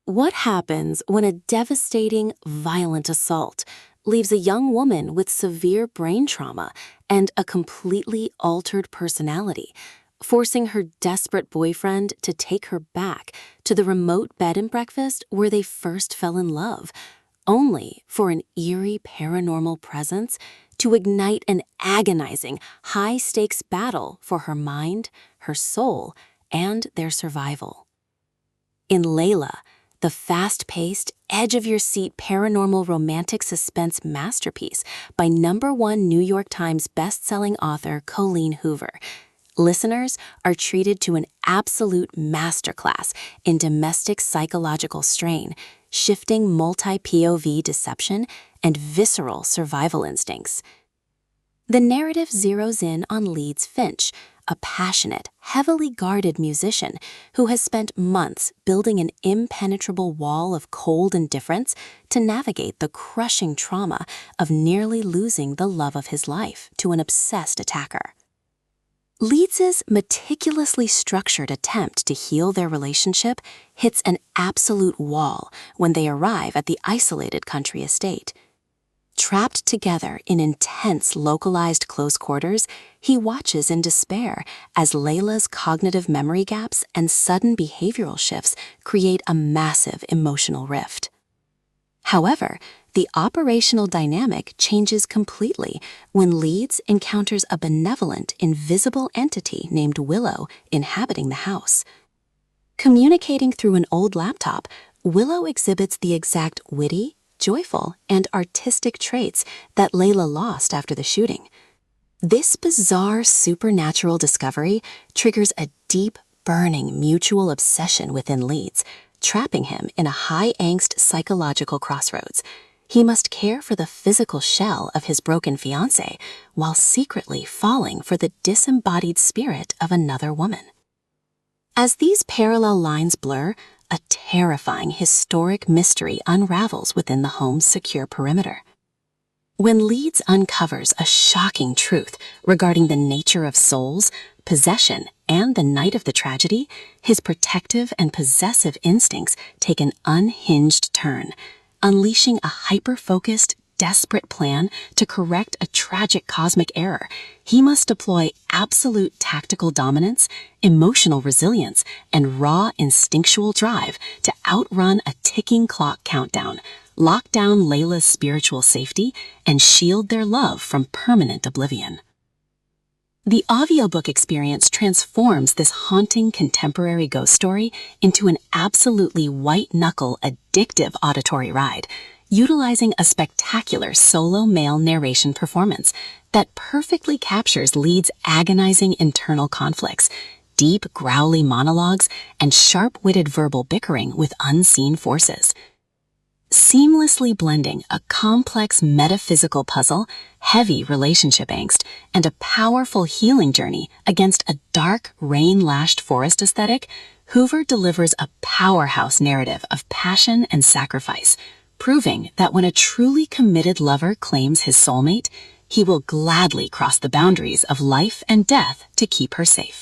What happens when a devastating, violent assault leaves a young woman with severe brain trauma and a completely altered personality, forcing her desperate boyfriend to take her back to the remote bed and breakfast where they first fell in love, only for an eerie paranormal presence to ignite an agonizing, high-stakes battle for her mind, her soul, and their survival? In Layla, the fast-paced, edge-of-your-seat paranormal romantic suspense masterpiece by #1 New York Times best-selling author Colleen Hoover, listeners are treated to an absolute masterclass in domestic psychological strain, shifting multi-POV deception, and visceral survival instincts. The narrative zeroes in on Leeds Finch, a passionate, heavily guarded musician who has spent months building an impenetrable wall of cold indifference to navigate the crushing trauma of nearly losing the love of his life to an obsessed attacker. Leeds's meticulously structured attempt to heal their relationship hits an absolute wall when they arrive at the isolated country estate. Trapped together in intense, localized close quarters, he watches in despair as Layla's cognitive memory gaps and sudden behavioral shifts create a massive emotional rift. However, the operational dynamic changes completely when Leeds encounters a benevolent, invisible entity named Willow inhabiting the house. Communicating through an old laptop, Willow exhibits the exact witty, joyful, and artistic traits that Layla lost after the shooting. This bizarre supernatural discovery triggers a deep, burning mutual obsession within Leeds, trapping him in a high-angst psychological crossroads. He must care for the physical shell of his broken fiancée while secretly falling for the disembodied spirit of another woman. As these parallel lines blur, a terrifying historic mystery unravels within the home's secure perimeter. When Leeds uncovers a shocking truth regarding the nature of souls, possession, and the night of the tragedy, his protective and possessive instincts take an unhinged turn, unleashing a hyper-focused, desperate plan to correct a tragic cosmic error. He must deploy absolute tactical dominance, emotional resilience, and raw instinctual drive to outrun a ticking clock countdown, lock down Layla's spiritual safety, and shield their love from permanent oblivion. The audiobook experience transforms this haunting contemporary ghost story into an absolutely white-knuckle, addictive auditory ride, utilizing a spectacular solo male narration performance that perfectly captures Leeds' agonizing internal conflicts, deep, growly monologues, and sharp-witted verbal bickering with unseen forces. Seamlessly blending a complex metaphysical puzzle, heavy relationship angst, and a powerful healing journey against a dark, rain-lashed forest aesthetic, Hoover delivers a powerhouse narrative of passion and sacrifice, proving that when a truly committed lover claims his soulmate, he will gladly cross the boundaries of life and death to keep her safe.